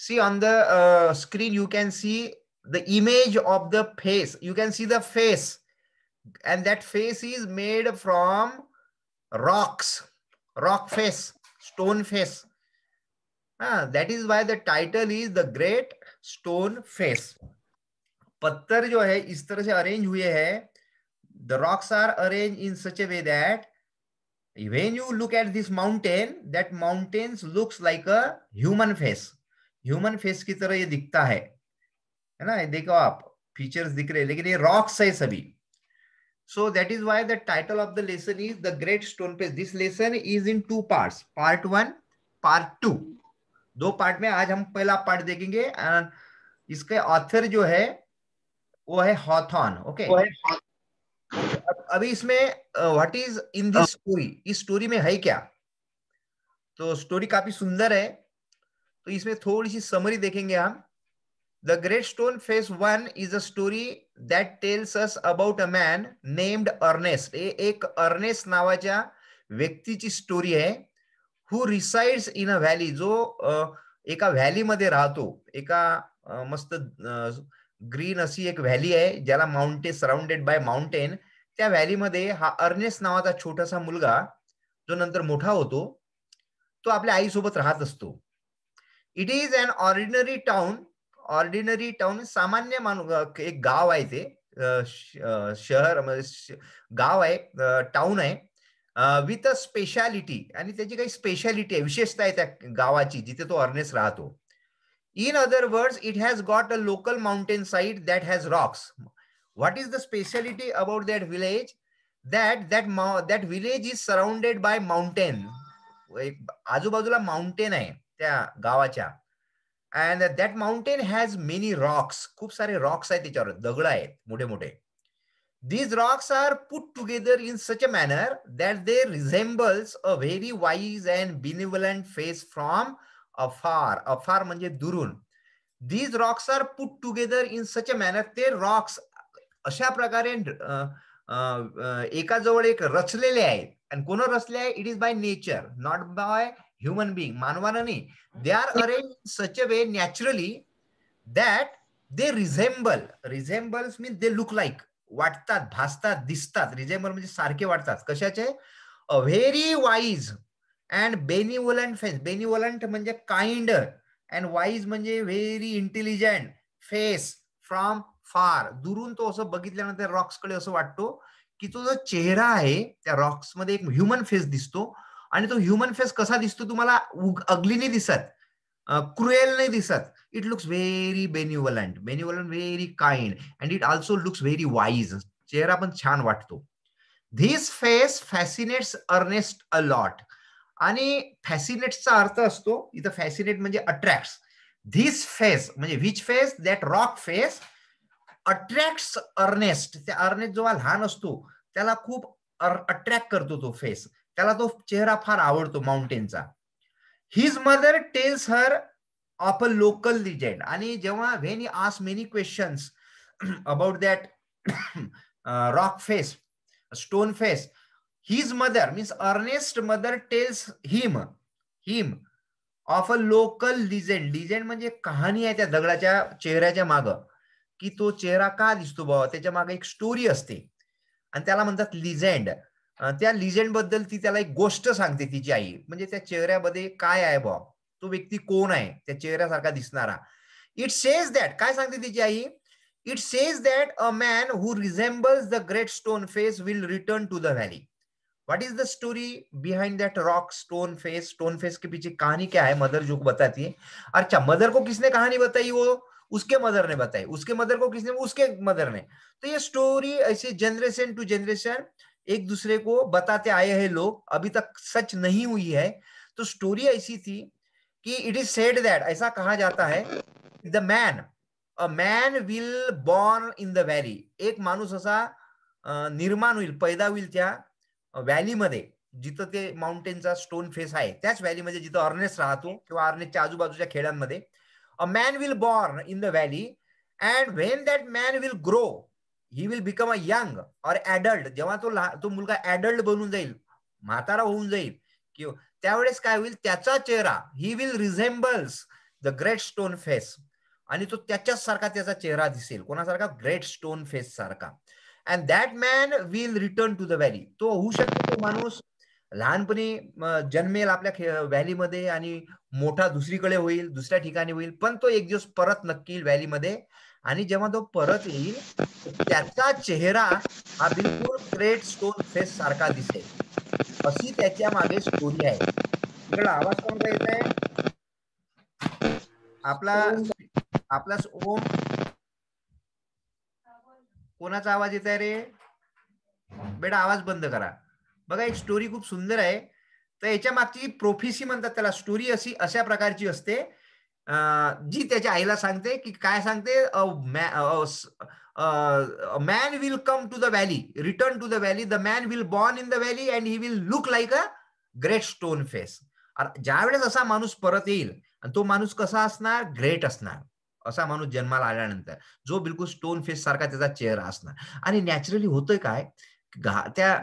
See on the screen, you can see the image of the face. You can see the face, and that face is made from rocks, rock face, stone face. That is why the title is The Great Stone Face. पत्थर जो है इस तरह से arrange हुए हैं. The rocks are arranged in such a way that when you look at this mountain, that mountains looks like a human face. Human face की तरह ये दिखता है ना. देखो आप फीचर्स दिख रहे हैं, लेकिन ये रॉक्स है सभी. So that is why the title of the lesson is The Great Stone Face. This lesson is in 2 parts. Part 1, Part 2. 2 part में आज हम पहला पार्ट देखेंगे. इसके ऑथर जो है वो है हॉथॉर्न. ओके, अभी इसमें what is in this story, is story में है क्या. तो स्टोरी काफी सुंदर है, तो इसमें थोड़ी सी समरी देखेंगे हम. The Great Stone Face 1 is a story that tells us about a man named Ernest. एक अर्नेस्ट नावाच्या व्यक्तीची स्टोरी आहे. Who resides in a valley, जो एका व्हॅली मध्ये राहतो. एका मस्त ग्रीन अशी एक व्हॅली आहे ज्याला माउंटेन, सराउंडेड बाय माउंटेन. त्या व्हॅली मध्ये हा अर्नेस्ट नावाचा छोटासा मुलगा जो नंतर मोठा होतो, तो आपल्या आईसोबत राहत असतो. It is an ordinary town. Ordinary town सामान्य एक गाव आहे. ते शहर गाव आहे, टाउन आहे, विथ अ स्पेशालिटी. आणि त्याची काही स्पेशालिटी आहे, विशेषता आहे त्या गावाची जिथे तो अर्नेस्ट राहतो. In other words, it has got a local mountain side that has Roxx. What is the speciality about that village? that village is surrounded by mountain. आजूबाजूला माउंटेन आहे त्या गावाच्या. And that mountain has many rocks. खूप सारे Roxx आहेत त्याच्यावर, दगड आहेत मोठे मोठे. These rocks are put together in such a manner that they resembles a very wise and benevolent face from afar. Afar म्हणजे दुरून. These rocks are put together in such a manner. ते rocks अशा प्रकारे एका जवळ एक रचलेले आहेत. आणि कोण रचले आहे? It is by nature, not by human being, मानवानं नाही. They are arranged in such a way naturally that they resemble. Resembles means they look like. वाटतात, भासतात, दिसतात. रिझेंबल म्हणजे सारखे वाटतात. कशाचे? A very wise and benevolent face. Benevolent म्हणजे kind, and wise म्हणजे very intelligent face from far. दुरून तो असं बघितल्यानंतर रॉक्स कडे असं वाटतो की तो जो चेहरा आहे त्या रॉक्स मध्ये एक ह्युमन फेस दिसतो. आणि तो ह्युमन फेस कसा दिसतो तुम्हाला? अगली नाही दिसत, क्रुएल नाही दिसत. It looks very benevolent, very kind, and it also looks very wise. चेहरा पण छान वाटतो. This face fascinates Ernest a lot. आणि फॅसिनेट्सचा अर्थ असतो इथं, फॅसिनेट म्हणजे अट्रॅक्ट्स. धिस फेस म्हणजे which face? That rock face attracts Ernest. त्या अर्नेस्ट जेव्हा लहान असतो त्याला खूप अट्रॅक्ट करतो तो फेस. त्याला तो चेहरा फार आवडतो माउंटेनचा. His mother tells her of a local legend. आणि जेव्हा when he ask many questions about that rock face, stone face, his mother means Ernest mother tells him of a local legend. Legend म्हणजे कहाणी आहे त्या दगडाच्या चेहऱ्याच्या माग, की तो चेहरा का दिसतो बाबा, त्याच्या मागे एक स्टोरी असते आणि त्याला म्हणतात लिजेंड. त्या लिजेंड बद्दल ती त्याला एक गोष्ट सांगते तिची आई. म्हणजे त्या चेहऱ्यामध्ये काय आहे बा, तो व्यक्ती कोण आहे त्या चेहऱ्यासारखा दिसणारा. इट सेज दॅट, काय सांगते तिची आई? It says that a man who resembles the great stone face will return to the valley. What is the story behind that rock stone face? Stone face के पीछे कहानी क्या है? मदर जो बताती है. अच्छा, मदर को किसने कहानी बताई? वो उसके मदर ने बताई. उसके मदर को किसने? उसके मदर ने. तो ये स्टोरी ऐसे जनरेशन टू जनरेशन एक दूसरे को बताते आए हैं लोग, अभी तक सच नहीं हुई है. तो स्टोरी ऐसी थी कि इट इज सेड दैट, ऐसा कहा जाता है, the man, a man will born in the valley. एक माणूस असा निर्माण होईल, पैदा होईल त्या व्हॅलीमध्ये जिथं ते माउंटेनचा स्टोन फेस आहे, त्याच व्हॅलीमध्ये जिथं अर्नेस्ट राहतो किंवा अर्नेस्टच्या आजूबाजूच्या खेड्यांमध्ये. A man will born in the valley and when that man will grow he will become a young और ऍडल्ट. जेव्हा तो मुलगा ऍडल्ट बनून जाईल, म्हातारा होऊन जाईल, किंवा त्यावेळेस काय होईल? त्याचा चेहरा, he will resembles the great stone face. आणि तो त्याच्याच सारखा त्याचा चेहरा दिसेल. कोणासारखा? ग्रेट स्टोन फेस सारखा. And that man will return to the valley. तो होऊ शकतो तो माणूस लहानपणी जन्मेल आपल्या व्हॅलीमध्ये आणि मोठा दुसरीकडे होईल, दुसऱ्या ठिकाणी होईल, पण तो एक दिवस परत नक्की येईल व्हॅलीमध्ये. आणि जेव्हा तो परत येईल त्याचा चेहरा हा बिलकुल ग्रेट स्टोन फेस सारखा दिसेल. अशी त्याच्या मागे स्टोरी आहे. तिकडला आवाज कोणता येत आहे? आपला आपला ओम. कोणाचा आवाज येत आहे रे? बेटा आवाज बंद करा. बघा एक स्टोरी खूप सुंदर आहे. तर याच्या मागची प्रोफेसी म्हणतात त्याला. स्टोरी अशा प्रकारची असते जी त्याच्या आईला सांगते की काय सांगते, man will come to the valley, return to the valley, the man will born in the valley and he will look like a great stone face. ज्या वेळेस असा माणूस परत येईल आणि तो माणूस कसा असणार? ग्रेट असणार. असा माणूस जन्माला आल्यानंतर जो बिलकुल स्टोन फेस सारखा त्याचा चेहरा असणार. आणि नॅचरली होतंय काय, त्या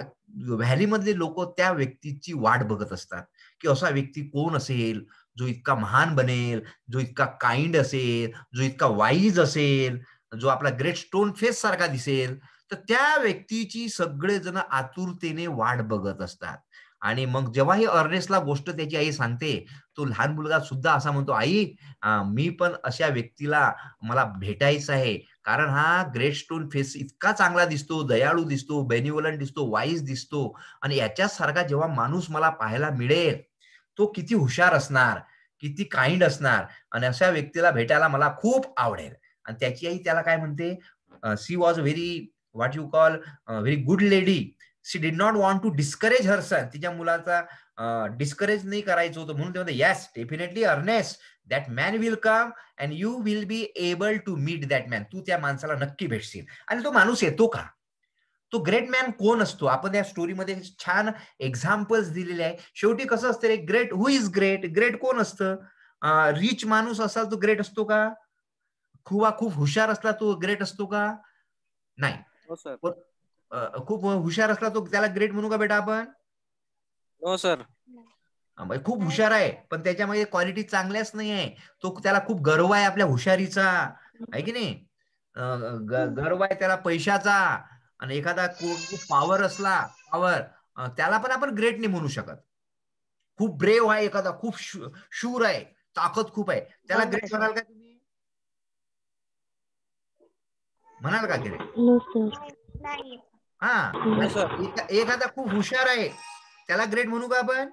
व्हॅलीमधले लोक त्या व्यक्तीची वाट बघत असतात की असा व्यक्ती कोण असेल जो इतका महान बनेल, जो इतका काइंड असेल, जो इतका वाईज असेल, जो आपला ग्रेट स्टोन फेस सारखा दिसेल. तर त्या व्यक्तीची सगळेजण आतुरतेने वाट बघत असतात. आणि मग जेव्हा ही अर्नेस्टला गोष्ट त्याची आई सांगते, तो लहान मुलगा सुद्धा असा म्हणतो, आई मी पण अशा व्यक्तीला मला भेटायचं आहे. कारण हा ग्रेट स्टोन फेस इतका चांगला दिसतो, दयाळू दिसतो, बेनिव्होलंट दिसतो, वाईज दिसतो. आणि याच्यासारखा जेव्हा माणूस मला पाहायला मिळेल तो किती हुशार असणार, किती काइंड असणार. आणि अशा व्यक्तीला भेटायला मला खूप आवडेल. आणि त्याची आई त्याला काय म्हणते, she was very what you call very good lady. She did not want to discourage her son. तिच्या मुलाचा डिस्करेज नाही करायचं होतं, म्हणून ते म्हणते yes definitely Ernest, that man will come and you will be able to meet that man. तू त्या माणसाला नक्की भेटशील. आणि तो माणूस येतो का? तो ग्रेट मॅन कोण असतो? आपण या स्टोरीमध्ये छान एक्झाम्पल्स दिलेले आहे. शेवटी कसं असतं रे, great who is great? Great कोण असतं? रिच माणूस असाल तो ग्रेट असतो का? खूप हुशार असला तो ग्रेट असतो का? नाही. हो सर. खूप हुशार असला तो त्याला ग्रेट म्हणू का बेटा आपण? हो सर. खूप हुशार आहे पण त्याच्यामध्ये क्वालिटी चांगल्याच नाही आहे. तो त्याला खूप गर्व आहे आपल्या हुशारीचा, आहे की नाही? गर्व आहे त्याला पैशाचा. आणि एखादा खूप पॉवर असला, पॉवर, त्याला पण आपण ग्रेट नाही म्हणू शकत. खूप ब्रेव आहे एखादा, खूप शूर आहे, ताकद खूप आहे, त्याला ग्रेट म्हणाल का तुम्ही? म्हणाल का ग्रेट? हा. एखादा खूप हुशार आहे त्याला ग्रेट म्हणू का आपण?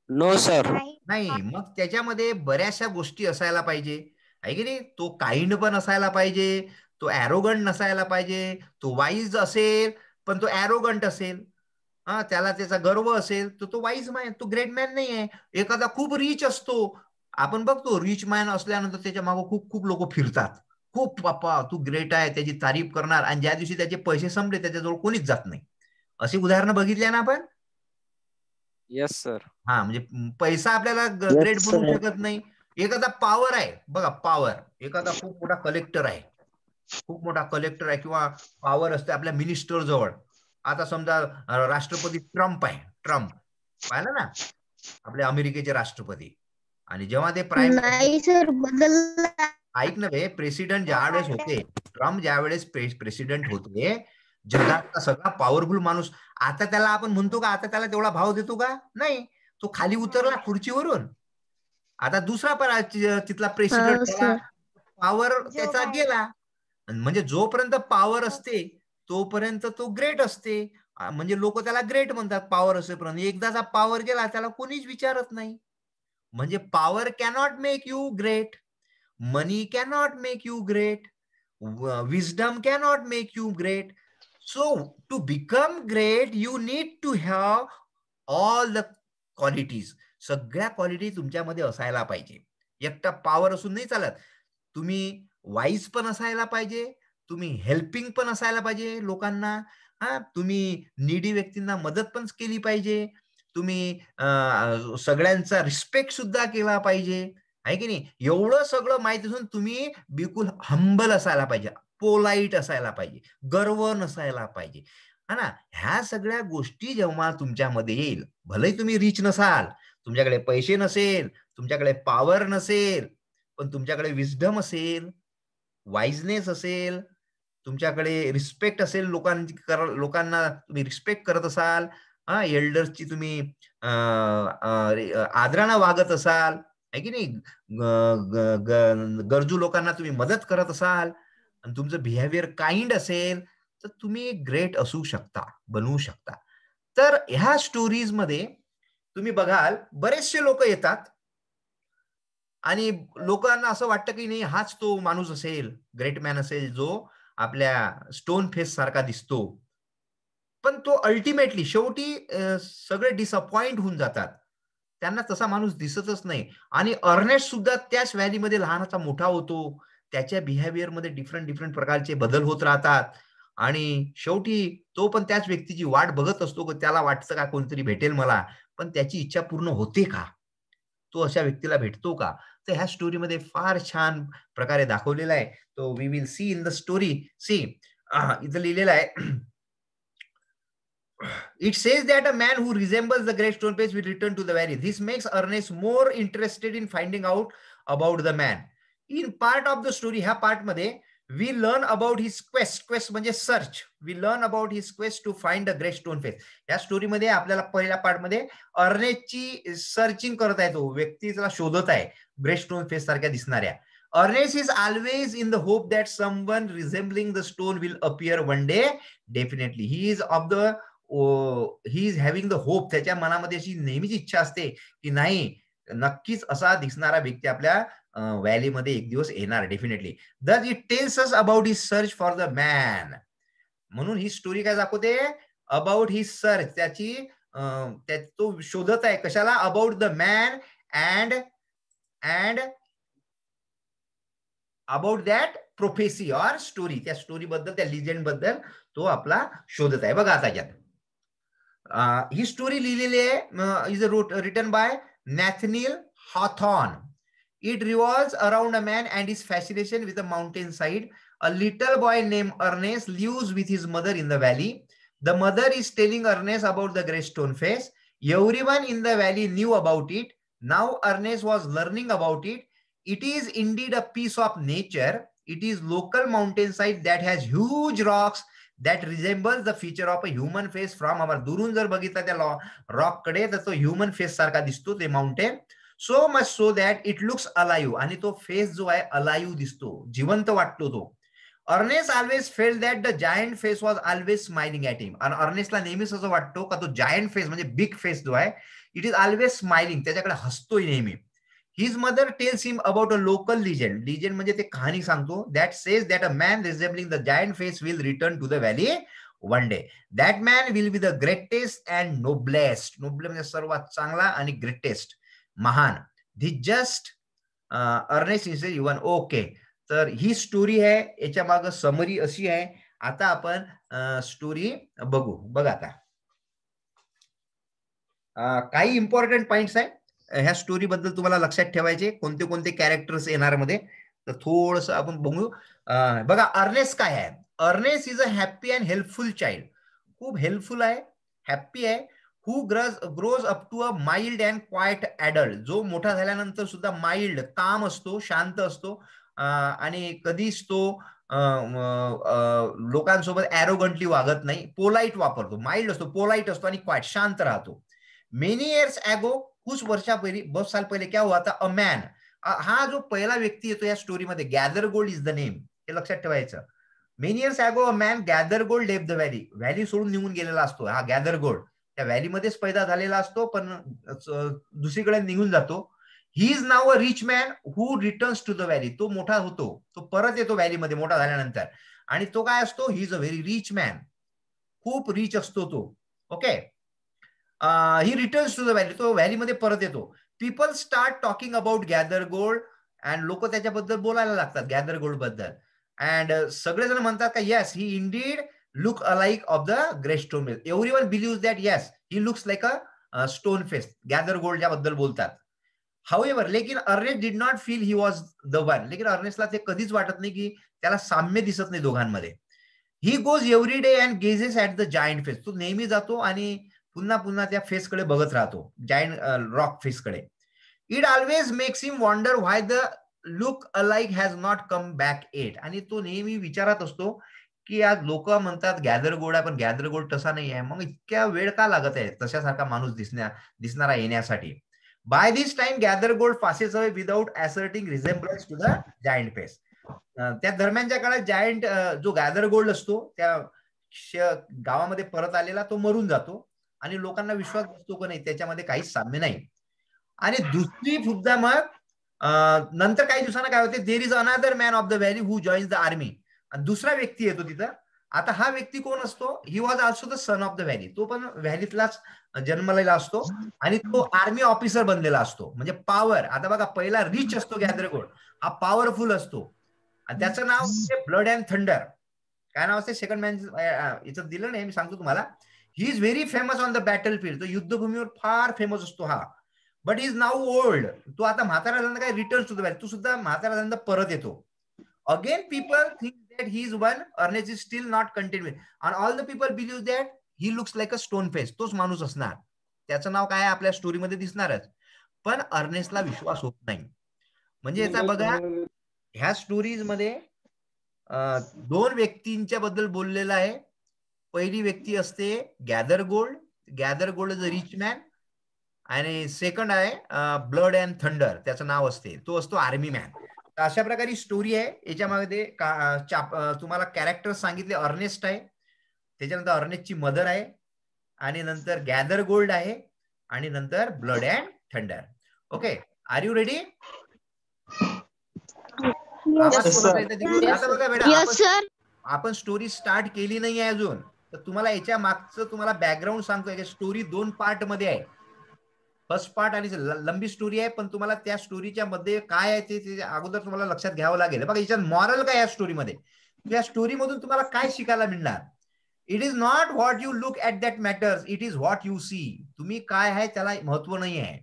No sir. नाही. मग त्याच्यामध्ये बऱ्याचशा गोष्टी असायला पाहिजे, आहे की नाही? तो काइंड पण असायला पाहिजे, तो ॲरोगंट नसायला पाहिजे, तो वाईज असेल पण तो ॲरोगंट असेल, त्याला त्याचा गर्व असेल तर तो वाईज मॅन, तो ग्रेट मॅन नाही आहे. एखादा खूप रिच असतो, आपण बघतो रिच मॅन असल्यानंतर त्याच्या मागे खूप खूप लोक फिरतात, खूप बाप्पा तू ग्रेट आहे, त्याची तारीफ करणार. आणि ज्या दिवशी त्याचे पैसे संपले त्याच्याजवळ कोणीच जात नाही. अशी उदाहरणं बघितली ना आपण? Yes sir. म्हणजे पैसा आपल्याला ग्रेट बनवू शकत नाही. एखादा पॉवर आहे बघा, पॉवर, एखादा खूप मोठा कलेक्टर आहे, खूप मोठा कलेक्टर आहे किंवा पॉवर असते आपल्या मिनिस्टर जवळ. आता समजा राष्ट्रपती ट्रम्प आहे, ट्रम्प पाहिलं ना, आपल्या अमेरिकेचे राष्ट्रपती. आणि जेव्हा ते प्राईम ऐक ना बे, प्रेसिडेंट ज्यावेळेस होते, ट्रम्प ज्यावेळेस प्रेसिडेंट होते, जगातला सगळा पॉवरफुल माणूस. आता त्याला आपण म्हणतो का आता त्याला तेवढा भाव देतो का? नाही. तो खाली उतरला खुर्चीवरून, आता दुसरा तिथला प्रेसिडेंट त्याला पॉवर त्याचा गेला. म्हणजे जोपर्यंत पॉवर असते तोपर्यंत तो ग्रेट असते. म्हणजे लोक त्याला ग्रेट म्हणतात पॉवर असेपर्यंत. एकदाचा पॉवर गेला त्याला कोणीच विचारत नाही. म्हणजे power cannot make you great, money cannot make you great, wisdom cannot make you great. So to become great you need to have all the qualities. सगळ्या क्वालिटी तुमच्यामध्ये असायला पाहिजे. एकटा पॉवर असून नाही चालत. तुम्ही वाईज पण असायला पाहिजे, तुम्ही हेल्पिंग पण असायला पाहिजे लोकांना, तुम्ही नीडी व्यक्तींना मदत पण केली पाहिजे, तुम्ही सगळ्यांचा रिस्पेक्ट सुद्धा केला पाहिजे, आहे की नाही? एवढं सगळं माहिती असून तुम्ही बिलकुल हंबल असायला पाहिजे, पोलाईट असायला पाहिजे, गर्व नसायला पाहिजे, है ना? ह्या सगळ्या गोष्टी जेव्हा तुमच्यामध्ये येईल, भलेही तुम्ही रिच नसाल, तुमच्याकडे पैसे नसेल, तुमच्याकडे पॉवर नसेल, पण तुमच्याकडे विजडम असेल, वाईजनेस असेल, तुमच्याकडे रिस्पेक्ट असेल, लोकांना तुम्ही रिस्पेक्ट करत असाल, एल्डर्सची तुम्ही आदरानं वागत असाल, आहे की नाही, गरजू लोकांना तुम्ही मदत करत असाल आणि तुमचं बिहेवियर काइंड असेल, तर तुम्ही ग्रेट असू शकता, बनवू शकता. तर ह्या स्टोरीज मध्ये तुम्ही बघाल बरेचसे लोक येतात आणि लोकांना असं वाटतं की नाही हाच तो माणूस असेल, ग्रेट मॅन असेल, जो आपल्या स्टोन फेस सारखा दिसतो. पण तो अल्टिमेटली शेवटी सगळे डिसअपॉइंट होऊन जातात. त्यांना तसा माणूस दिसतच नाही. आणि अर्नेस्ट सुद्धा त्याच व्हॅलीमध्ये लहानाचा मोठा होतो. त्याच्या बिहेवियरमध्ये डिफरंट डिफरंट प्रकारचे बदल होत राहतात. आणि शेवटी तो पण त्याच व्यक्तीची वाट बघत असतो, की त्याला वाटतं का कोणतरी भेटेल मला. पण त्याची इच्छा पूर्ण होते का? तो अशा व्यक्तीला भेटतो का? तर ह्या स्टोरीमध्ये फार छान प्रकारे दाखवलेला आहे. तो we will see in the story. See इथं लिहिलेलं आहे. It says that a man who resembles the great stone face will return to the valley. This makes Ernest more interested in finding out about the man. In part of the story, ह्या part मध्ये we learn about his quest म्हणजे search. We learn about his quest to find the great stone face. या स्टोरीमध्ये आपल्याला पहिल्या part मध्ये अर्नेस्टची searching करत आहे, तो व्यक्तीला शोधत आहे ग्रेट स्टोन फेस सारख्या दिसणाऱ्या. Ernest is always in the hope that someone resembling the stone will appear one day. Definitely. He is having the hope. त्याच्या मनामध्ये अशी नेहमीच इच्छा असते की नाही, नक्कीच असा दिसणारा व्यक्ती आपल्या व्हॅलीमध्ये एक दिवस येणार definitely. Thus it tells us about his search for the man. म्हणून ही स्टोरी काय दाखवते, अबाउट हिज सर्च, तो शोधत आहे कशाला, about the man and and about that prophecy or story. त्या स्टोरी बद्दल, त्या लिजेंड बद्दल तो आपला शोधत आहे. बघा आता यात ही स्टोरी लिहिलेली आहे, is written by Nathaniel Hawthorne. It revolves around a man and his fascination with the mountainside. A little boy named Ernest lives with his mother in the valley. The mother is telling Ernest about the great stone face. Everyone in the valley knew about it. Now Ernest was learning about it. It is indeed a piece of nature. It is local mountainside that has huge rocks that resembles the feature of a human face from our. दुरून जर बघितलं त्या rock कडे तर तो human face सारखा दिसतो ते mountain. So much so that it looks alive. आणि तो फेस जो आहे अलाइव्ह दिसतो, जिवंत वाटतो तो. Ernest always felt that the giant face was always smiling at him. आणि अर्नेस्टला नेहमीच असं वाटतो का तो जायंट फेस म्हणजे बिग फेस जो आहे, इट इज ऑलवेज स्माइलिंग, त्याच्याकडे हसतोय नेहमी. His mother tells him about a local legend. Legend म्हणजे ते कहाणी सांगतो. That says that a man resembling the giant face will return to the valley one day. That man will be the greatest and noblest. Noble म्हणजे सर्वात चांगला आणि greatest, महान. The just Ernest is even. Okay, तर ही story आहे, याच्या मागे समरी अशी आहे. आता आपण स्टोरी बघू. बघा आता काही इम्पॉर्टंट पॉइंट्स आहे ह्या स्टोरी बद्दल तुम्हाला लक्षात ठेवायचे, कोणते कोणते कॅरेक्टर्स येणार मध्ये. तर थोडस आपण बघू. बघा अर्नेस्ट काय आहे. Ernest is a happy and helpful child. खूप हेल्पफुल आहे, हॅप्पी आहे. Who grows up to a mild and quite adult. जो मोठा झाल्यानंतर सुद्धा माइल्ड, काम असतो, शांत असतो, आणि कधीच तो लोकांसोबत ॲरोगंटली वागत नाही. पोलाइट वापरतो, माइल्ड असतो, पोलाइट असतो आणि क्वाइट, शांत राहतो. मेनी इयर्स ॲगो, कुछ वर्षा पहिले, बहुत साल पहिले क्या हुआ था, अ मॅन. हा जो पहिला व्यक्ती येतो या स्टोरीमध्ये, gather gold is the name, हे लक्षात ठेवायचं. Many years ago a man gather gold left the valley. Valley सोडून निघून गेलेला असतो हा गॅदर गोल्ड. त्या व्हॅलीमध्येच पैदा झालेला असतो, पण दुसरीकडे निघून जातो. He is now a rich man who returns to the valley. तो मोठा होतो, तो परत येतो व्हॅलीमध्ये मोठा झाल्यानंतर. आणि तो काय असतो, he is a very rich man. खूप रिच असतो तो. Okay, he returns to the valley. तो व्हॅलीमध्ये परत येतो. People start talking about gather gold. And लोक त्याच्याबद्दल बोलायला लागतात, गॅदर गोल्ड बद्दल. अँड सगळेजण म्हणतात का yes, he indeed look alike of the great stone face. Everyone believe that yes, he looks like a stone face. Gather gold ज्याबद्दल बोलतात. हाऊएव्हर, लेकिन Ernest did not feel he was the one. लेकिन अर्नेस्टला ते कधीच वाटत नाही की त्याला साम्य दिसत नाही दोघांमध्ये. He goes every day and gazes at the giant face. तो नेहमी जातो आणि पुन्हा पुन्हा त्या फेसकडे बघत राहतो, जायंट रॉक फेसकडे. It always makes him wonder why the look alike has not come back yet. आणि तो नेहमी विचारत असतो की आज लोक म्हणतात गॅदर गोल्ड आहे, पण गॅदर गोल्ड तसा नाही आहे, मग इतक्या वेळ का लागत आहे तशासारखा माणूस दिसणारा येण्यासाठी. By this time Gathergold passes away without asserting resemblance to the giant face. त्या दरम्यानच्या काळात जायंट जो गॅदर गोल्ड असतो त्या गावामध्ये परत आलेला तो मरून जातो आणि लोकांना विश्वास बसतो की नाही त्याच्यामध्ये काहीच साम्य नाही. आणि दुसरी सुद्धा मग नंतर काही दिवसांना काय होते, there is another man of the valley who joins the army. दुसरा व्यक्ती येतो तिथं. आता हा व्यक्ती कोण असतो, he was also the son of the valley. तो पण व्हॅलीतलाच जन्मलेला असतो आणि तो आर्मी ऑफिसर बनलेला असतो. म्हणजे पॉवर. आता बघा पहिला रिच असतो गॅदर गोल्ड, हा पॉवरफुल असतो आणि त्याचं नाव ब्लड अँड थंडर. काय नाव असते सेकंड मॅन, याचं दिलं नाही मी सांगतो तुम्हाला. He is very famous on the battle field. तो युद्धभूमीवर फार फेमस असतो हा. But is now old. तो आता म्हातारा झाला काय, रिटर्न टू द व्हॅली. तो सुद्धा म्हातारा झाला परत येतो. Again people think that he is one, Ernest is still not content with, and all the people believe that he looks like a stone face. तोच माणूस असणार, त्याचं नाव काय आपल्या स्टोरीमध्ये दिसणारच. पण अर्नेस्टला विश्वास होत नाही. म्हणजे याचा बघा ह्या स्टोरीज मध्ये दोन व्यक्तींच्या बद्दल बोललेलं आहे. पहिली व्यक्ती असते gather gold. Gather gold is a rich man. आणि सेकंड आहे ब्लड अँड थंडर, त्याचं नाव असते, तो असतो आर्मी मॅन. अशा प्रकारे स्टोरी आहे. याच्यामध्ये तुम्हाला कॅरेक्टर सांगितले. अर्नेस्ट आहे, त्याच्यानंतर अर्नेस्टची मदर आहे, आणि नंतर गॅदर गोल्ड आहे, आणि नंतर blood and thunder. Okay, are you ready? आता बघा मॅडम, आपण स्टोरी स्टार्ट केली नाही आहे अजून, तर तुम्हाला याच्या मागचं तुम्हाला बॅकग्राऊंड सांगतोय. स्टोरी 2 पार्ट मध्ये आहे. फर्स्ट पार्ट आणि लंबी स्टोरी आहे, पण तुम्हाला त्या स्टोरीच्या मध्ये काय आहे ते अगोदर तुम्हाला लक्षात घ्यावं लागेल. बघा याच्यात मॉरल काय या स्टोरीमध्ये, या स्टोरीमधून तुम्हाला काय शिकायला मिळणार. It is not what you look at that matters, it is what you see. तुम्ही काय आहे त्याला महत्व नाही आहे.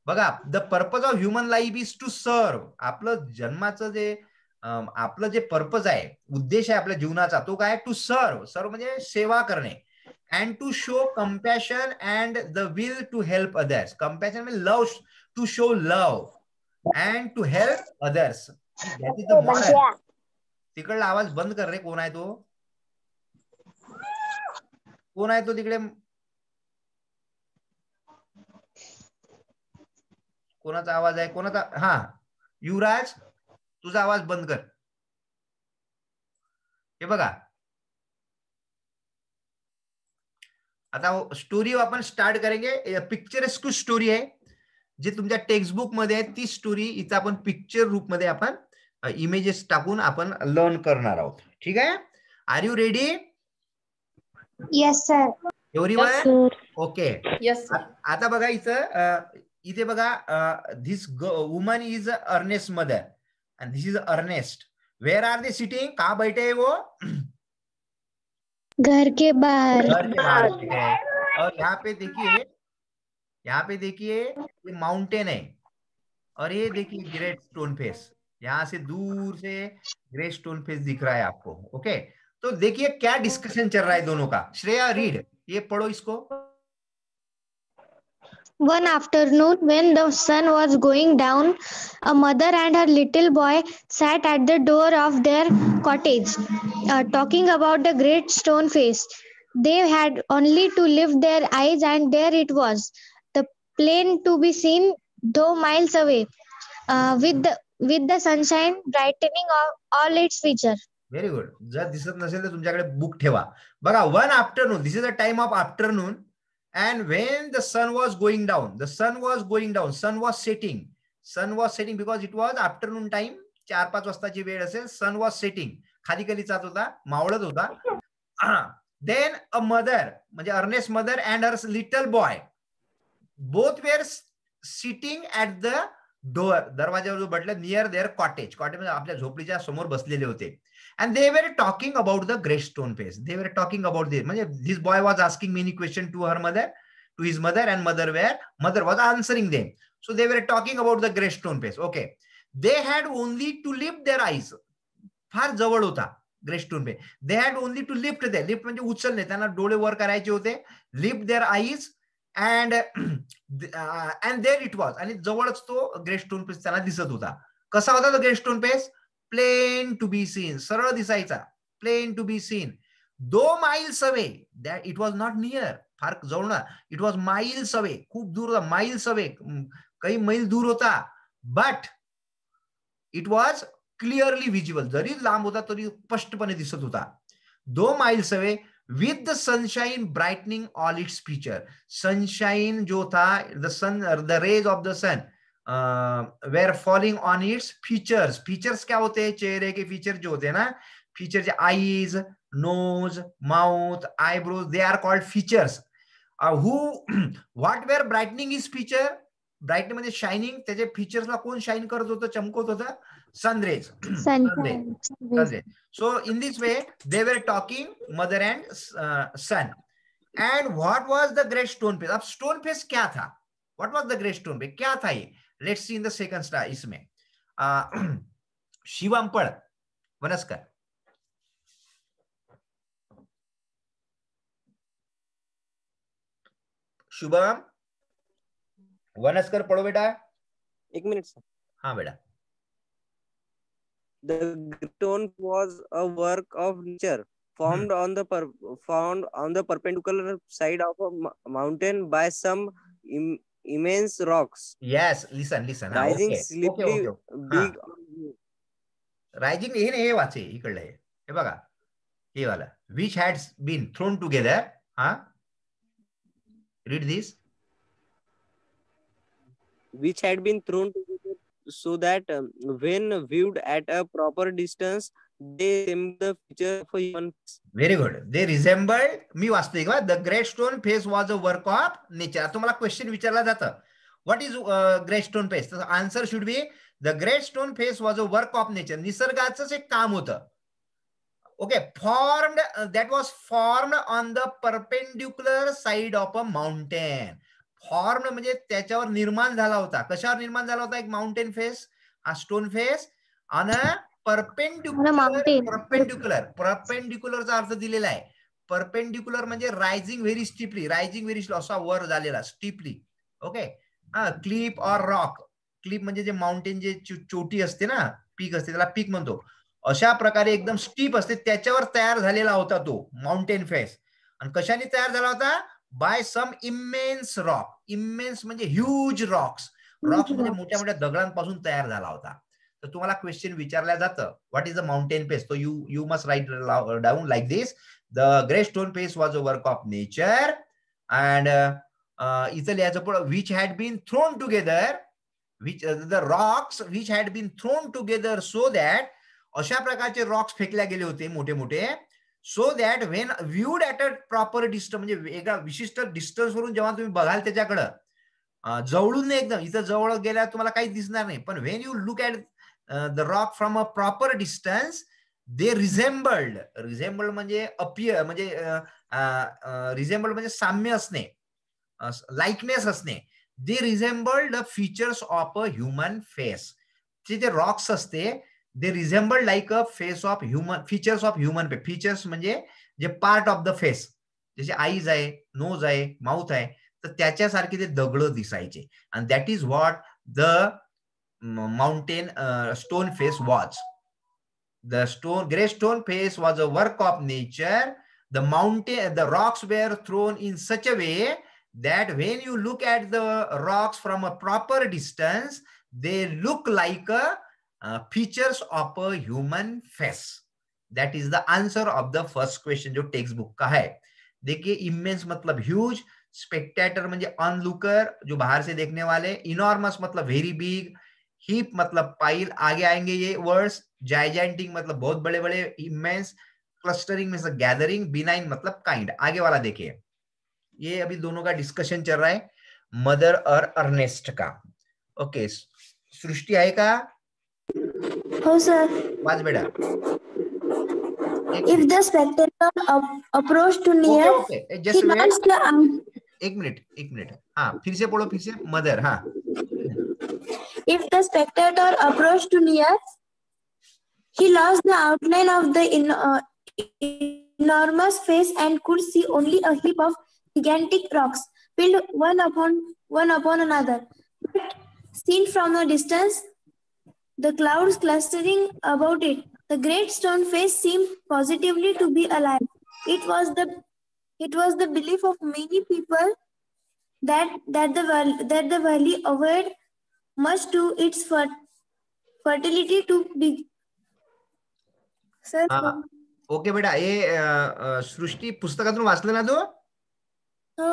बघा, the purpose of human life is to serve. आपलं जन्माचं जे आपलं जे पर्पज आहे, उद्देश आहे आपल्या जीवनाचा, तो काय, टू सर्व. सर्व म्हणजे सेवा करणे. and to show compassion and the will to help others. Compassion means love, to show love and to help others. That is the moral. तिकडला आवाज बंद कर रे. कोण आहे तो, कोण आहे तो तिकडे, कोणाचा आवाज आहे, कोणाचा? हा, युवराज, तुझा आवाज बंद कर. हे बघा, आता स्टोरी आपण स्टार्ट करेंगे. पिक्चरेस्क स्टोरी आहे, जे तुमच्या टेक्स्टबुक मध्ये आहे ती स्टोरी इथं आपण पिक्चर रूप मध्ये आपण इमेजेस टाकून आपण लर्न करणार आहोत. ठीक आहे, are you ready? Yes sir. Everyone? Okay. आता बघा इथे बघा, this woman is Ernest mother and this is Ernest. Where are they sitting? कहाँ बैठे है वो? घर के बाहर. घर के बाहर बैठे हैं. और यहाँ पे देखिए ये माउंटेन है, और ये देखिए ग्रेट स्टोन फेस. यहाँ से दूर से ग्रेट स्टोन फेस दिख रहा है आपको. ओके, तो देखिए क्या डिस्कशन चल रहा है दोनों का. श्रेया, रीड, ये पढ़ो इसको. One afternoon, when the sun was going down, a mother and her little boy sat at the door of their cottage, talking about the great stone face. They had only to lift their eyes, and there it was, the plain to be seen, though miles away, with the sunshine brightening all its features. Very good. जर दिसत नसेल तर तुमच्याकडे book ठेवा. बघा, one afternoon, this is a time of afternoon. And when the sun was going down, sun was setting. Sun was setting because it was afternoon time. 4-5 वाजताची वेळ असेल. Sun was setting. खाली खाली जात होता, मावळत होता. Then a mother, म्हणजे Ernest mother and her little boy, both were sitting at the door. दरवाजावर बसले, near their cottage. कॉटेज म्हणजे आपल्या झोपडीच्या समोर बसलेले होते. And they were talking about the great stone face. They were talking about this. This boy was asking many questions to her mother, to his mother, and mother was answering them. So they were talking about the great stone face. Okay. They had only to lift their eyes. फार जवळ होता. Grey stone पे. They had only to lift they. Lift म्हणजे उचलणे, त्यांना डोळे वर करायचे होते. Lift their eyes and there it was. आणि जवळच तो ग्रे स्टोन फेस त्यांना दिसत होता. कसा होता तो grey stone face? Plain to be seen, सरळ दिसायचा. Plain to be seen. 2 miles away. That it was not near, फार जवळ. इट वॉज माइल्स अवे, खूप दूर होता. माइल्स अवे, काही मैल दूर होता. But it was clearly visible, जरी लांब होता तरी स्पष्टपणे दिसत होता. 2 miles away with the sunshine brightening all its feature. Sunshine जो था, the sun, the rays of the sun were falling on its features. Features क्या होते हैं? चेहरे के फीचर जो होते हैं ना, feature, eyes, nose, mouth, eyebrows, they are called features. Who what were brightening is feature? Brightening म्हणजे शायनिंग. त्याचे फीचर्सला कोण शाईन करत होतं, चमकत होतं? Sun rays. Sun rays. So in this way they were talking, mother and son. And what was the great stone face? अब stone face क्या था? What was the great stone face? क्या था ये? Let's see in the second star इसमें. शिवम पढ़, वनस्कर. शुभम, वनस्कर पढ़ो बेटा. 1 minute sir. हाँ बेटा. The stone was a work of nature formed on the perpendicular side of a mountain by some immense rocks. Yes, listen. Rising Okay. slippery big. Rising हे वाचे इकडलं हे बघा, हे वाला. Which had been thrown together. Read this. Which had been thrown together so that when viewed at a proper distance they resemble the feature of a human face. Very good. They resembled. मी वाचतोय का? The great stone face was a work of nature. तुम्हाला question विचारला जातं, what is great stone face? The answer should be the great stone face was a work of nature. निसर्गाचंच एक काम होतं. Okay, formed, that was formed on the perpendicular side of a mountain. Form म्हणजे त्याच्यावर निर्माण झाला होता. कशावर निर्माण झाला होता? एक माउंटेन फेस, हा स्टोन फेस ऑन अ परपेंडिक्युलरचा अर्थ दिलेला आहे. परपेंडिक्युलर म्हणजे rising very steeply, rising very slow, असा वर झालेला steeply. Okay. Cliff or rock. Cliff म्हणजे जे माउंटेन जे चोटी असते ना, पीक असते, त्याला पीक म्हणतो. अशा प्रकारे एकदम स्टीप असते, त्याच्यावर तयार झालेला होता तो माउंटेन फेस. आणि कशाने तयार झाला होता? बाय सम इमेन्स रॉक. इमेन्स म्हणजे ह्यूज रॉक्स. रॉक्स म्हणजे मोठ्या मोठ्या दगडांपासून तयार झाला होता. तर तुम्हाला क्वेश्चन विचारलं जातं, what is the mountain face? तो you must write down like this. The great stone face was a work of nature. And इथं लिहायचं पुढं, which had been thrown together, which the rocks which had been thrown together so that, अशा प्रकारचे rocks फेकले गेले होते मोठे मोठे. So that when viewed at a proper distance, म्हणजे एका विशिष्ट डिस्टन्स वरून जेव्हा तुम्ही बघाल त्याच्याकडं, जवळून नाही, एकदम इथं जवळ गेल्यावर तुम्हाला काहीच दिसणार नाही, पण when you look at the rock from a proper distance they resembled. Resembled म्हणजे अपियर, म्हणजे रिझेंबल्ड म्हणजे साम्य असणे, लाइकनेस असणे. They resembled the features of a human face. जे रॉक्स असते, they resembled like a face of human, features of human face. Features म्हणजे जे पार्ट ऑफ द फेस, जसे आईज आहे, नोज आहे, माउथ आहे, तर त्याच्यासारखे ते दगड दिसायचे. And that is what the mountain stone face was. The great stone face was a work of nature. The mountain, the rocks were thrown in such a way that when you look at the rocks from a proper distance, they look like features of a human face. That is the answer of the first question जो text book का है. देखिए, immense मतलब huge, Spectator म्हणजे Onlooker जो बाहर से देखने वाले, इनॉर्मस मतलब वेरी बिग, हीप मतलब पाइल, आगे आएंगे ये वर्ड्स. जाइजेंटिक मतलब बहुत बड़े बड़े, इमेंस, क्लस्टरिंग में गैदरिंग, बिनाइन मतलब काइंड. आगे वाला देखिए, ये अभी दोनों का डिस्कशन चल रहा है, मदर और अर्नेस्ट का. ओके, सृष्टि आहे का? हो सर. वाच बेटा. If the spectator approached too near, okay just wait, एक मिनट. हाँ, फिर से पढ़ो, फिर से. मदर. हाँ. If the spectator approached too near, He lost the outline of the enormous face and could see only a heap of gigantic rocks piled one upon another. But seen from a distance, the clouds clustering about it, the great stone face seemed positively to be alive. It was the belief of many people that the valley owed much to its fertility to be. Sir, okay बेटा, हे सृष्टी पुस्तकातून वाचलं ना तू? हो.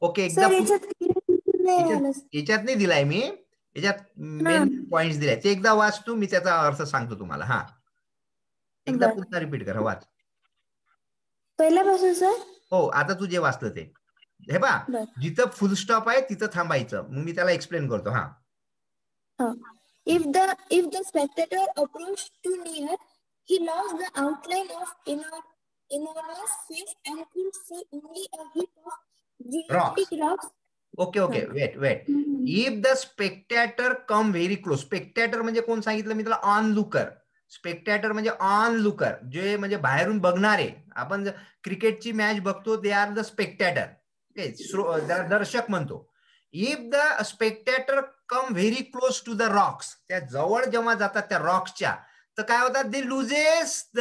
Okay, एकदा याच्यात याच्यात नाही दिलाय मी, याच्यात मेन पॉइंट्स दिलाय, ते एकदा वाच तू, मी त्याचा अर्थ सांगतो तुम्हाला. हा, एकदा पुन्हा रिपीट कर, वाच पहिल्यापासून. सर हो, आता तू जे वाचलं ते हे बा, जिथं फुल स्टॉप आहे तिथं थांबायचं, मग मी त्याला एक्सप्लेन करतो. हा, If the spectator approached too near, he lost the outline of enormous face and could see only a heap of gigantic rocks. Okay, wait. If the spectator come very close. Spectator म्हणजे कोण सांगितलं मी तुला? Onlooker. Spectator म्हणजे onlooker, जे म्हणजे बाहेरून बघणारे. आपण क्रिकेटची मॅच बघतो, दे आर द स्पेक्टॅटर. दर्शक म्हणतो. If the spectator come very close to the rocks, त्या जवळ जेव्हा जातात त्या रॉक्सच्या, तर काय होतात? They loses the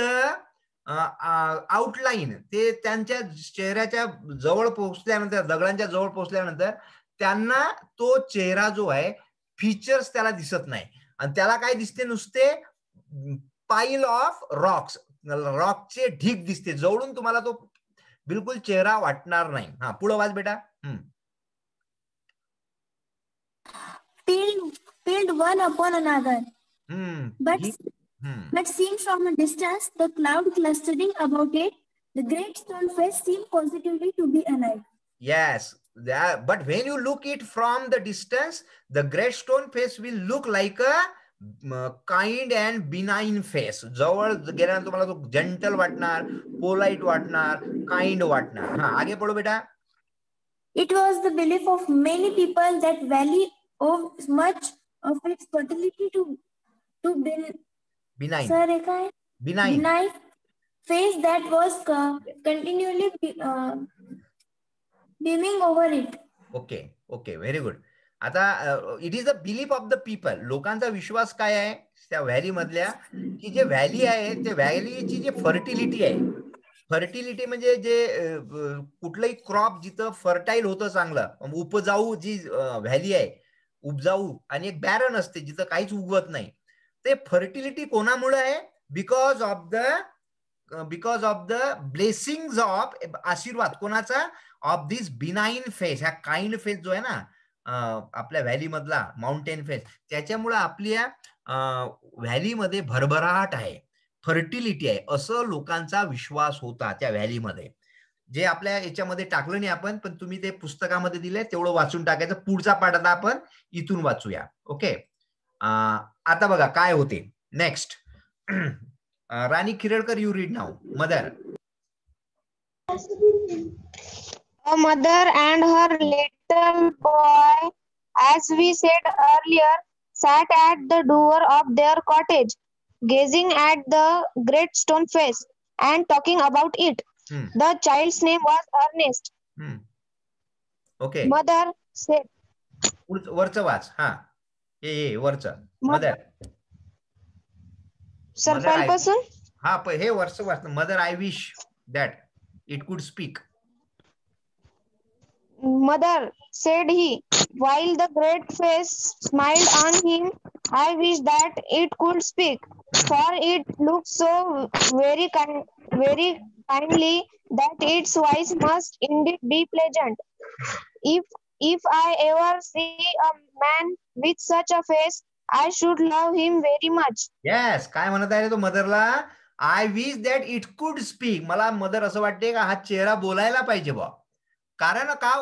outline. ते त्यांच्या चेहऱ्याच्या जवळ पोहोचल्यानंतर, दगडांच्या जवळ पोहोचल्यानंतर त्यांना तो चेहरा जो आहे, फीचर्स त्याला दिसत नाही, आणि त्याला काय दिसते? नुसते पाईल ऑफ रॉक्स, रॉकचे ढीग दिसते. जवळून तुम्हाला तो बिलकुल चेहरा वाटणार नाही. हा, पुढे वाच बेटा. Piled one upon another. But seen from a distance, the cloud clustering about it, the great stone face seemed positively to be alive. Yes, but when you look it from the distance, the great stone face will look like a kind and benign face. जवळ गेल्यानंतर तुम्हाला तो gentle वाटणार, polite वाटणार, kind वाटणार. हा, आगे पढो बेटा. It was the belief of many people that valley owes much of its fertility to benign. Sir, benign face that was continually beaming over it. Okay, very good. आता it is the belief of the people. लोकांचा विश्वास काय आहे त्या valley मधल्या, की जे valley आहे, त्या व्हॅलीची जी फर्टिलिटी आहे, फर्टिलिटी म्हणजे जे कुठलंही क्रॉप जिथं फर्टाईल होतं, चांगलं उपजाऊ जी व्हॅली आहे, उपजाऊ, आणि एक बॅरन असते जिथं काहीच उगवत नाही. ते फर्टिलिटी कोणामुळे आहे? Because of the blessings of, आशीर्वाद कोणाचा? Of this benign face. ह्या काइंड फेस जो आहे ना आपल्या व्हॅली मधला, माउंटेन फेस, त्याच्यामुळे आपल्या व्हॅलीमध्ये भरभराट आहे, फर्टिलिटी आहे, असं लोकांचा विश्वास होता त्या व्हॅलीमध्ये. जे आपल्या याच्यामध्ये टाकलं नाही आपण, पण तुम्ही ते पुस्तकामध्ये दिलंय, तेवढं वाचून टाकायचं. पुढचा पाठ आता आपण इथून वाचूया. ओके, आता बघा काय होते next. Rani Khiradkar, you read now. Mother. A mother and her little boy, as we said earlier, sat at the door of their cottage, gazing at the great stone face and talking about it. The child's name was Ernest. Okay. Mother said. वरचं वाच. हा, हे वरचं. Mother. Sir, पहिल्यापासून. हा, हे वरचं वाच. Mother, I wish that it could speak. Mother, said he, while the great face smiled on him, I wish that it could speak, for it looks so very kindly that its voice must indeed be pleasant. If I ever see a man with such a face, I should love him very much. Yes, काय म्हणत आहे तो मदरला? I wish that it could speak. मला mother असं वाटते का हा चेहरा बोलायला पाहिजे बा. कारण का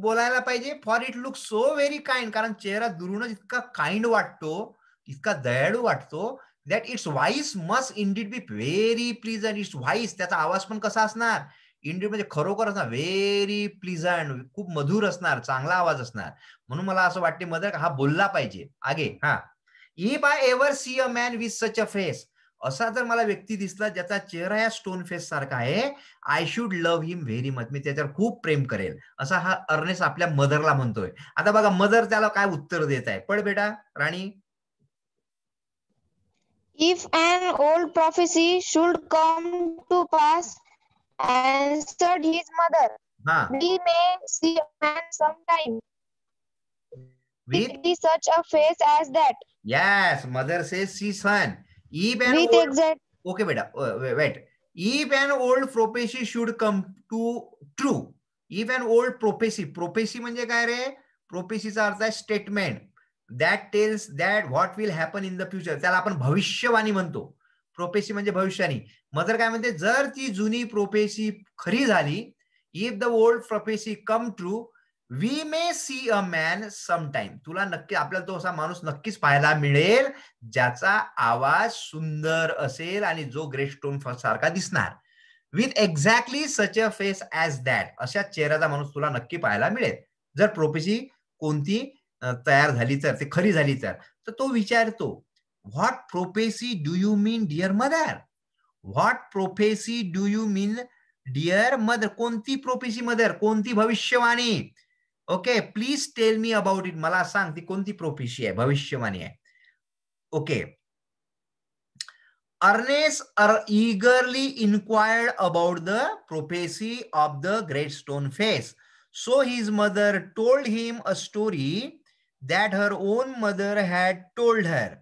बोलायला पाहिजे? For it look so very kind. कारण चेहरा दुरूनच इतका काइंड वाटतो, इतका दयाळू वाटतो, that it's voice must Indeed be very pleasant. It's voice, त्याचा आवाज पण कसा असणार? इंडीड म्हणजे खरोखर असणार, व्हेरी प्लीजंट, खूप मधुर असणार, चांगला आवाज असणार. म्हणून मला असं वाटते मदर हा बोलला पाहिजे. आगे. हा, if I ever see a man with such a face, असा जर मला व्यक्ती दिसला ज्याचा चेहरा या स्टोन फेस सारखा आहे, I should love him very much, मी त्याच्यावर खूप प्रेम करेल, असा हा अर्नेस्ट आपल्या मदरला म्हणतोय. आता बघा मदर त्याला काय उत्तर देत आहे, पढ बेटा राणी. If an old prophecy should come to pass, answered his mother, हा we may see a man sometime with with such a face as that. yes, mother says see son, if an With old exact okay beta wait, if an old prophecy should come to true, if an old prophecy म्हणजे काय रे, प्रोपेसीचा अर्थ आहे statement, that tells that what will happen in the future, त्याला आपण भविष्यवाणी म्हणतो. प्रोपेसी म्हणजे भविष्यवाणी. मदर काय म्हणते, जर ती जुनी प्रोपेसी खरी झाली, if the old prophecy come true, we may see a man sometime, तुला नक्की आपल्याला तो असा माणूस नक्कीच पाहायला मिळेल ज्याचा आवाज सुंदर असेल आणि जो ग्रेट स्टोन सारखा दिसणार. With exactly such a face as that, अशा चेहऱ्याचा माणूस तुला नक्की पाहायला मिळेल. जर प्रोपेसी कोणती तयार झाली तर, ते खरी झाली तर तो विचारतो, what prophecy do you mean dear mother, what prophecy do you mean dear mother, कोणती प्रोपेसी मदर, कोणती भविष्यवाणी. Okay please tell me about it, मला सांग ती कोणती प्रोपेसी आहे, भविष्यवाणी आहे. Okay, Ernest eagerly inquired about the prophecy of the great stone face. So his mother told him a story that her own mother had told her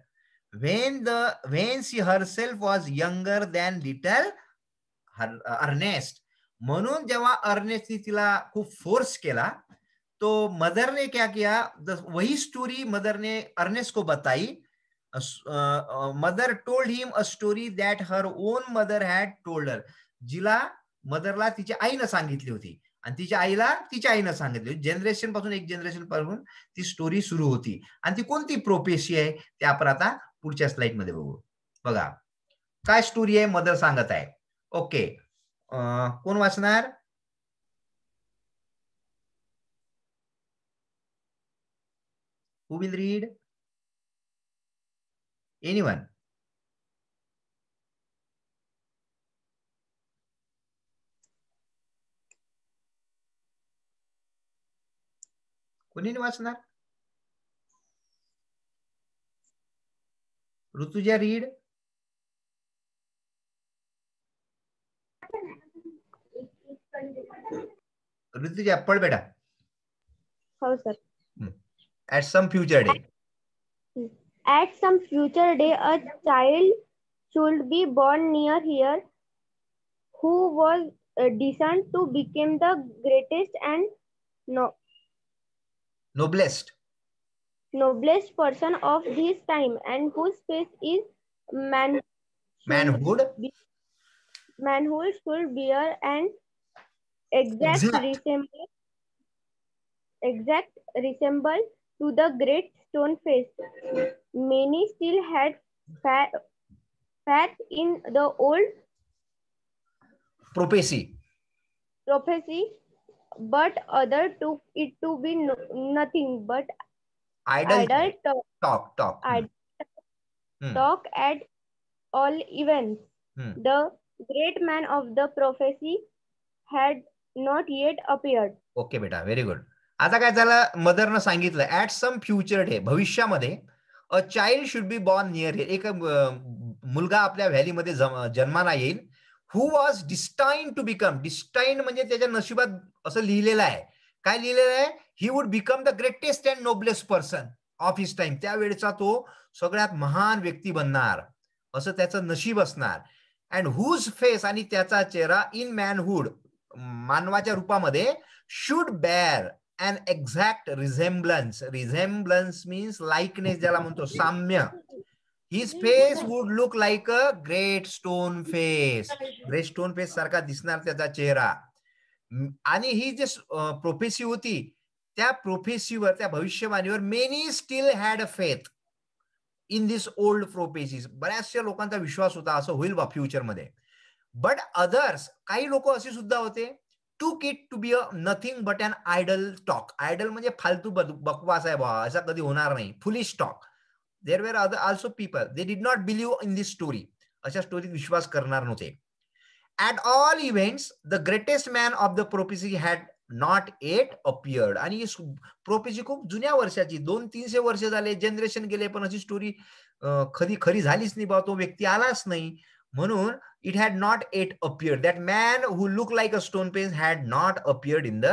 when she herself was younger than little Ernest. म्हणून जेव्हा अर्नेस्टने तिला खूप force केला, तो mother ने क्या KIA, वही story mother ने अर्नेस्ट को बताई. Mother told him a story that her own mother had told her, जिला मदरला तिच्या आईनं सांगितली होती आणि तिच्या आईला तिच्या आईनं सांगितली होती. जनरेशन पासून एक जनरेशन पासून ती स्टोरी सुरू होती. आणि ती कोणती प्रोपेसी आहे ते आपण आता पुढच्या स्लाइड मध्ये बघू. बघा काय स्टोरी आहे, मदर सांगत आहे. ओके, कोण वाचणार? Who will read? Anyone? कोणी वाचणार? ऋतुजा रीड. ऋतुजा पढ़ बेटा. how sir. At some future day. At some future day, a child should be born near here who was destined to become the greatest and Noblest. noblest person of this time, and whose face is manhood should bear an exact resemble to the great stone face. Many still had faith in the old prophecy, but others took it to be nothing but idle talk. Talk at all events. The great man of the prophecy had not yet appeared. Okay बेटा, very good. आता काय झालं, मदरनं सांगितलं at some future day, भविष्यामध्ये a child should be born near here, एक मुलगा आपल्या व्हॅलीमध्ये जन्माला येईल. Who was destined to become, destined म्हणजे त्याच्या नशिबात असं लिहिलेलं आहे. काय लिहिलेलं आहे? He would become the greatest and noblest person of his time, त्यावेळेचा तो सगळ्यात महान व्यक्ती बनणार, असं त्याचं नशीब असणार. अँड हुज फेस, आणि त्याचा चेहरा इन मॅनहुड, मानवाच्या रूपामध्ये, should bear an exact resemblance means likeness, ज्याला म्हणतो साम्य. His face would look like a great stone face, great stone face सारखा दिसणार त्याचा चेहरा. आणि ही जे प्रोफेसी होती, त्या प्रोफेसीवर, त्या भविष्यवाणीवर many still had a faith in this old prophecies, बऱ्याचशा लोकांचा विश्वास होता असं होईल बा फ्युचर मध्ये. बट अदर्स, काही लोक असे सुद्धा होते, took it to be a nothing but an idle talk. Idle म्हणजे फालतू बकवास आहे बा, असं कधी होणार नाही, foolish talk. There were also people, they did not believe in this story. अशा स्टोरीत विश्वास करणार नव्हते. At all events the greatest man of the prophecy had not at appeared. आणि प्रोफेसी खूप जुन्या वर्षाची, 200-300 वर्ष झाले, जनरेशन गेले, पण अशी स्टोरी कधी खरी झालीच नाही बा, तो व्यक्ती आलाच नाही. म्हणून it had not at appeared. That man who look like a stone face had not appeared in the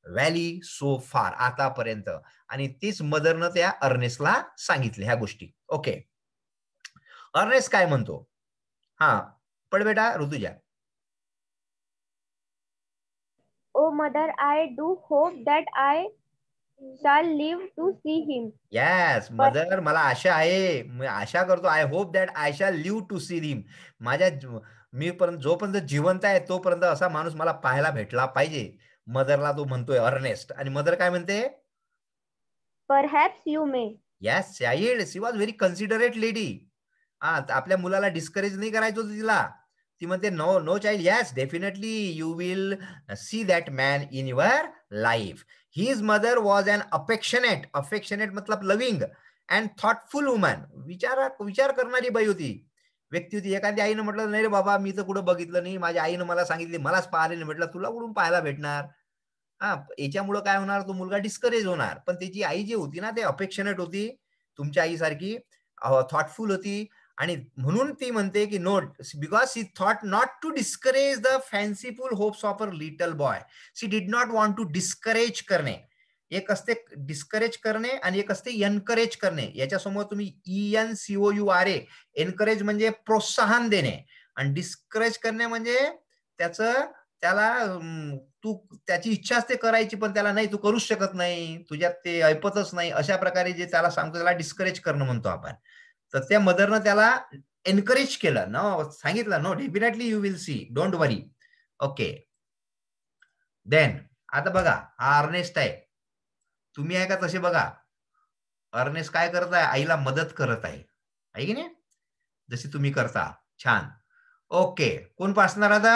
valley so फार, आतापर्यंत. आणि तीच मदरनं त्या अर्नेस्टला सांगितले ह्या गोष्टी. ओके, अर्नेस्ट काय म्हणतो? हा, पड बेटा Rutuja. Oh mother, I do hope that I shall live to see him. Yes mother, मला आशा आहे, मी आशा करतो, I hope that I shall live to see him. मी जोपर्यंत जिवंत आहे तोपर्यंत असा माणूस मला पाहायला भेटला पाहिजे. मदरला तो म्हणतोय अर्नेस्ट. आणि मदर काय म्हणते? Perhaps you may. Yes child, she was very considerate lady. आपल्या मुलाला डिस्करेज नाही करायचं होतं तिला. ती म्हणते no no child, yes definitely you will see that man in your life. His mother was an affectionate मतलब लविंग अँड थॉटफुल वुमन. विचार करणारी बाई होती, व्यक्ती होती. एखाद्या आईनं म्हटलं नाही रे बाबा, मी तर कुठं बघितलं नाही, माझ्या आईनं मला सांगितले, मलाच पाहायला नाही म्हटलं, तुला कुठून पाहायला भेटणार? याच्यामुळं काय होणार, तो मुलगा डिस्करेज होणार. पण त्याची आई जी होती ना, ते अफेक्शनेट होती, तुमच्या आईसारखी थॉटफुल होती. आणि म्हणून ती म्हणते की note, because she thought not to discourage the fanciful hopes of a little boy. She did not want to discourage करणे. एक असते डिस्करेज करणे आणि एक असते एनकरेज करणे. याच्यासमोर तुम्ही ENCOURA, एनकरेज म्हणजे प्रोत्साहन देणे, आणि डिस्करेज करणे म्हणजे तू त्याची इच्छा असते करायची, पण त्याला नाही, तू करूच शकत नाही, तुझ्यात ते ऐपतच नाही, अशा प्रकारे जे त्याला सांगतो त्याला डिस्करेज करणं म्हणतो आपण. तर त्या मदरनं त्याला एनकरेज केलं, नो, सांगितलं no definitely you will see, don't worry. Okay, then आता बघा, हा अर्नेस्ट आहे, तुम्ही आहे का तसे? बघा अर्नेस्ट काय करत आहे, आईला मदत करत आहे की नाही, जशी तुम्ही करता. छान. ओके, कोण पासणार आता?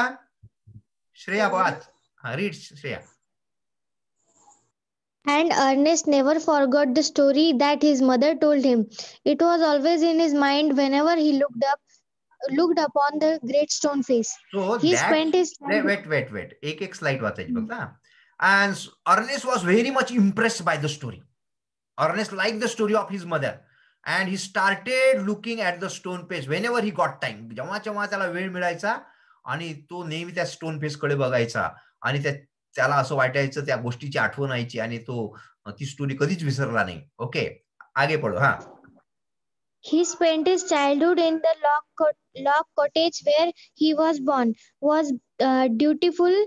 श्रेया वाच. Read Shreya. And Ernest never forgot the story that his mother told him. It was always in his mind whenever he looked upon the great stone face. So He that, spent his time. wait. एक slide वाचायची बघा. And Ernest was very much impressed by the story. Ernest liked the story of his mother. And he started looking at the stone face whenever he got time. जेव्हा त्याला वेळ मिळायचा, आणि तो नेहमी त्या स्टोन फेस कडे बघायचा, आणि त्याला असं वाटायचं, त्या गोष्टीची आठवण यायची, आणि तो ती स्टोरी कधीच विसरला नाही. ओके, आगे पढो. हा. He spent his childhood in the log cottage where he was born, was dutiful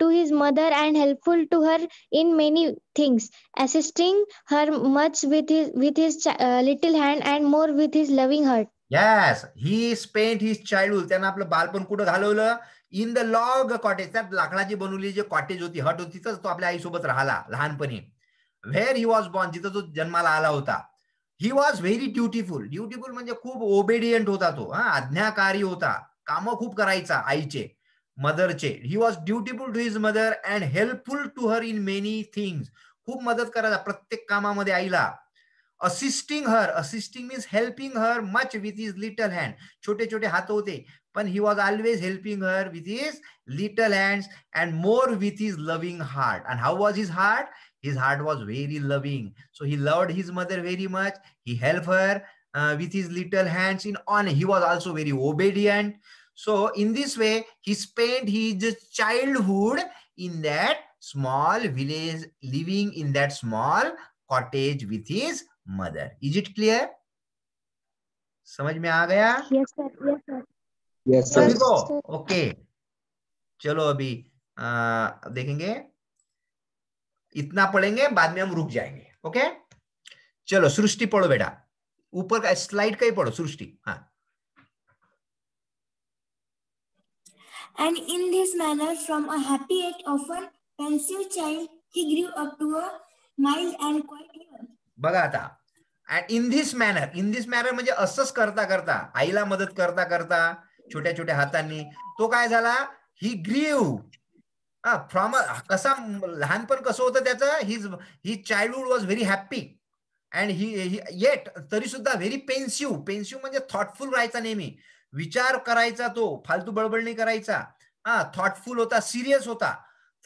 to his mother and helpful to her in many things, assisting her much with his little hand and more with his loving heart. Yes, he spent his childhood, त्यानं आपलं बालपण कुठं घालवलं? In the log cottage. त्यात लाकडाची बनवलेली जे cottage होती, हट होती, तिथंच तो आपल्या आईसोबत राहिला लहानपणी. व्हेअर ही वॉज बॉर्न, जिथं तो जन्माला आला होता. He was very ड्युटीफुल. ड्युटीफुल म्हणजे खूप ओबेडियंट होता तो, आज्ञाकारी होता, कामं खूप करायचा आईचे, मदरचे. He was dutiful to his mother and helpful to her in many things. खूप मदत करायचा प्रत्येक कामामध्ये आईला. Assisting means helping her much with his little hand. छोटे छोटे हात होते, पण he was always helping her with his little hands and more with his loving heart. And how was his heart? His heart was very loving. So he loved his mother very much. He helped her with his little hands in honor. He was also very obedient. So in this way, he spent his childhood in that small village, living in that small cottage with his mother. Is it clear? समझ में आ गया? Yes, sir. Yes, sir. Yes, sir. सभी को? Okay, चलो अभी देखेंगे, इतना पढ़ेंगे, बाद में हम रुक जाएंगे. ओके, चलो सृष्टि पढ़ो बेटा, ऊपर का स्लाइड का ही पढ़ो सृष्टि. हाँ. And in this manner, from a happy yet often pensive child, he grew up to a mild and quiet youth. बघा आता, and in this manner म्हणजे असंच करता करता, आईला मदत करता करता, छोट्या छोट्या हातांनी, तो काय झाला? He grew. फ्रॉम कसा लहानपण कसं होतं त्याचं? His childhood was very happy and he eight तरी सुद्धा व्हेरी पेन्सिव्ह म्हणजे थॉटफुल राहायचा नेहमी. विचार करायचा, तो फालतू बळबळ करायचा, थॉटफुल होता, सिरियस होता.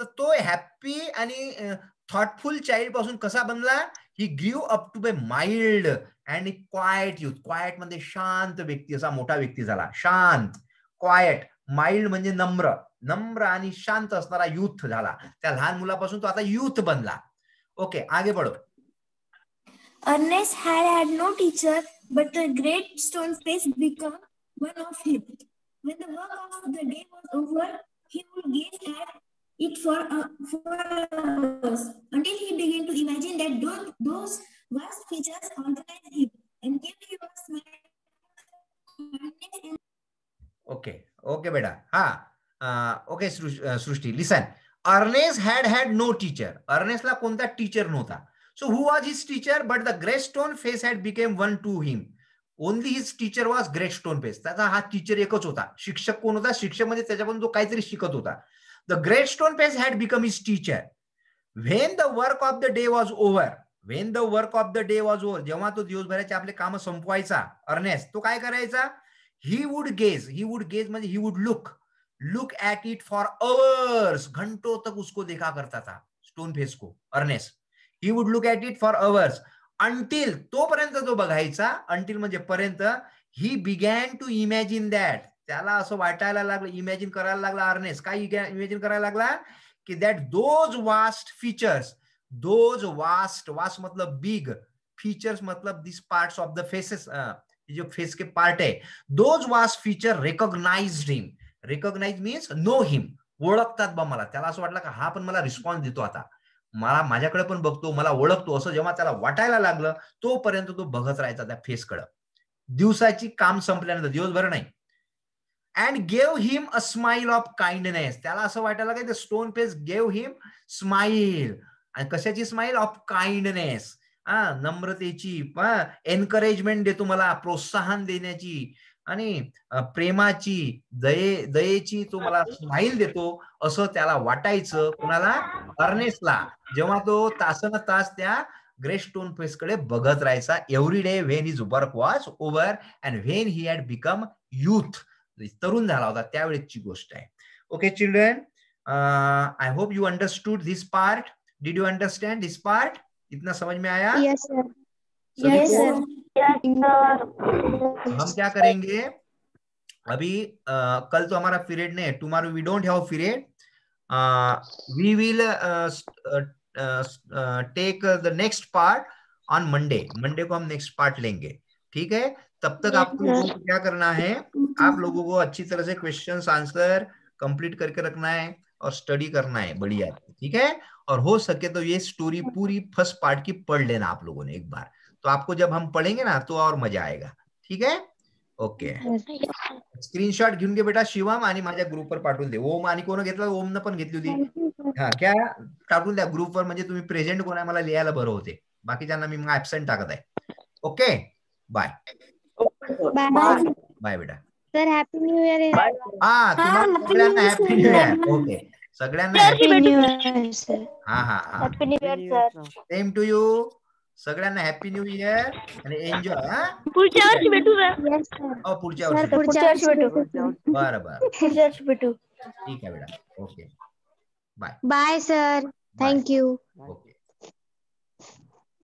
तर तो हॅप्पी आणि थॉटफुल चाइल्ड पासून कसा बनला? ही ग्रीव अप टू बे mild and quiet youth. Quiet म्हणजे शांत व्यक्ती, असा मोठा व्यक्ती झाला, शांत, क्वायट. माइल्ड म्हणजे नम्र, नम्र आणि शांत असणारा युथ झाला. त्या लहान मुलापासून तो आता युथ बनला. ओके, आगे बढ़ो. Ernest had no teacher, but the great stone face became one of him. When the work of the day was over, he would gaze at it for hours, until he began to imagine that those vast features organized him and gave him a smile. Okay, okay, beta. Okay, Srushti, listen. Ernest had no teacher. Ernest ला कोणता teacher नव्हता. So who was his teacher? But the great stone face had become one to him. Only his teacher was great stone face. त्याचा हा teacher एकच होता. शिक्षक कोण होता? शिक्षक म्हणजे त्याच्याकडून तो काहीतरी शिकत होता. The great stone face had become his teacher. When the work of the day was over. When the work of the day was over. जेव्हा तो दिवसभराचे आपले काम संपवायचा, अर्नेस्ट, तो काय करायचा? He would gaze. He would gaze म्हणजे he would look at it for hours. घंटों तक उसको देखा करता था, स्टोन फेस को, Ernest. He would look at it for hours until, तोपर्यंत तो बघायचा, until म्हणजे पर्यंत, he began to imagine that. त्याला असं वाटायला लागलं, इमॅजिन करायला लागला अर्नेस्ट. काय इमॅजिन करायला लागला? की that those vast features, those vast मतलब big, features मतलब these parts of the faces, जो फेस के पार्ट आहे, those vast feature recognized him. Recognize means know him. ओळखतात बा मला. त्याला असं वाटलं का हा पण मला रिस्पॉन्स देतो, आता मला माझ्याकडे पण बघतो, मला ओळखतो, असं जेव्हा त्याला वाटायला लागलं, तोपर्यंत तो बघत राहायचा त्या फेसकडे. दिवसाची काम संपल्यानंतर, दिवसभर नाही. And gave him a smile of kindness. त्याला असं वाटायला काय, the stone face gave him smile. आणि कशाची स्माइल? ऑफ काइंडनेस, नम्रतेची, एनकरेजमेंट देतो मला, प्रोत्साहन देण्याची आणि प्रेमाची, दयेची तो मला स्माइल देतो, असं त्याला वाटायचं. कुणाला? अर्नेस्टला. जेव्हा तो तासन तास त्या ग्रेट स्टोन फेस कडे बघत राहायचा, every day when his work was over and when he had become youth. तरुण झाला होता त्यावेळेची गोष्ट आहे. Okay children, I hope you understood this part. Did you understand this part? इतना समझ में आया? Yes sir. Yes, sir. हम क्या करेंगे अभी, कल तो हमारा पीरियड नहीं है, tomorrow we don't have period. We will take the next part on Monday. Monday को हम नेक्स्ट पार्ट लेंगे, ठीक है? तब तक आप लोगों को क्या करना है, आप लोगों को अच्छी तरह से क्वेश्चंस आंसर कंप्लीट करके रखना है और स्टडी करना है बढ़िया, ठीक है? और हो सके तो ये स्टोरी पूरी फर्स्ट पार्ट की पढ़ लेना आप लोगों ने एक बार, तो आपको जब हम पढ़ेंगे ना तो और मजा आएगा, ठीक है? ओके, स्क्रीनशॉट घेऊन घे बेटा शिवम आणि माझ्या ग्रुपवर पाठवून दे. ओम आणि कोण घेतला? ओमनं पण घेतली होती. हा, क्या टाकून द्या ग्रुपवर, म्हणजे तुम्ही प्रेझेंट कोण आहे मला लिहायला बरं होते. बाकीच्यांना मी मग ऍब्सेंट टाकत आहे. ओके, बाय बाय बेटा. Sir happy new year. हा, तुम्हाला सगळ्यांना हॅपी न्यू इयर. ओके, सगळ्यांना हॅपी न्यू इयर सर. हा, happy new year sir. Same to you. सगळ्यांना हॅपी न्यू इयर आणि एन्जॉय. पुढच्या वर्षी भेटू सर. Yes sir. पुढच्या वर्षी. पुढच्या वर्षी भेटू. बरं पुढच्या वर्षी भेटू. ठीक आहे बेटा. Okay, bye bye sir. Thank you. Okay.